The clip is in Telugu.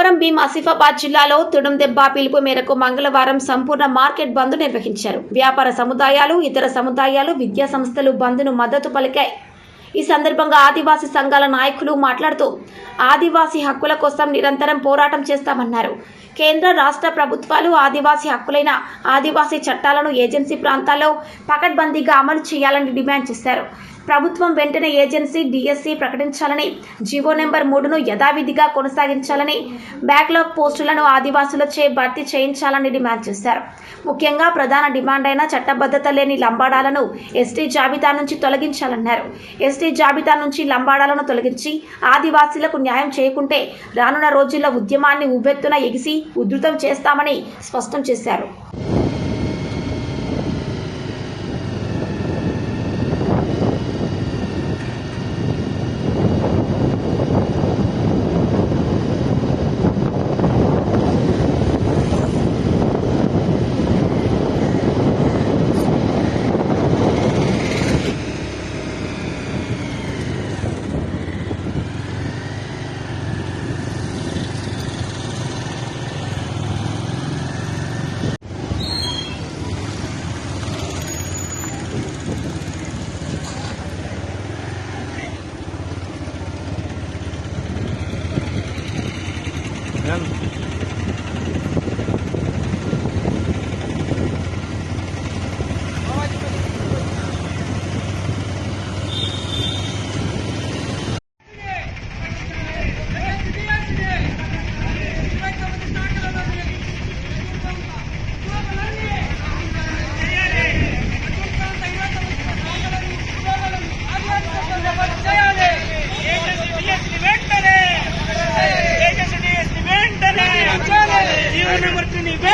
కొమరం భీం ఆసిఫాబాద్ జిల్లాలో తుడుందెబ్బ పిలుపు మేరకు మంగళవారం సంపూర్ణ మార్కెట్ బంద్ నిర్వహించారు. వ్యాపార సముదాయాలు, ఇతర సముదాయాలు, విద్యా సంస్థలు బంద్ను మద్దతు పలికాయి. ఈ సందర్భంగా ఆదివాసీ సంఘాల నాయకులు మాట్లాడుతూ ఆదివాసీ హక్కుల కోసం నిరంతరం పోరాటం చేస్తామన్నారు. కేంద్ర రాష్ట్ర ప్రభుత్వాలు ఆదివాసీ హక్కులైన ఆదివాసీ చట్టాలను ఏజెన్సీ ప్రాంతాల్లో పకడ్బందీగా అమలు చేయాలని డిమాండ్ చేశారు. ప్రభుత్వం వెంటనే ఏజెన్సీ డిఎస్సి ప్రకటించాలని, జీవో నెంబర్ 3ను యథావిధిగా కొనసాగించాలని, బ్యాక్లాగ్ పోస్టులను ఆదివాసులచే భర్తీ చేయించాలని డిమాండ్ చేశారు. ముఖ్యంగా ప్రధాన డిమాండ్ అయిన చట్టబద్ధత లేని లంబాడాలను ఎస్టీ జాబితా నుంచి తొలగించాలన్నారు. ఎస్టీ జాబితా నుంచి లంబాడాలను తొలగించి ఆదివాసీలకు న్యాయం చేయకుంటే రానున్న రోజుల్లో ఉద్యమాన్ని ఉవ్వెత్తున ఎగిసి ఉధృతం చేస్తామని స్పష్టం చేశారు.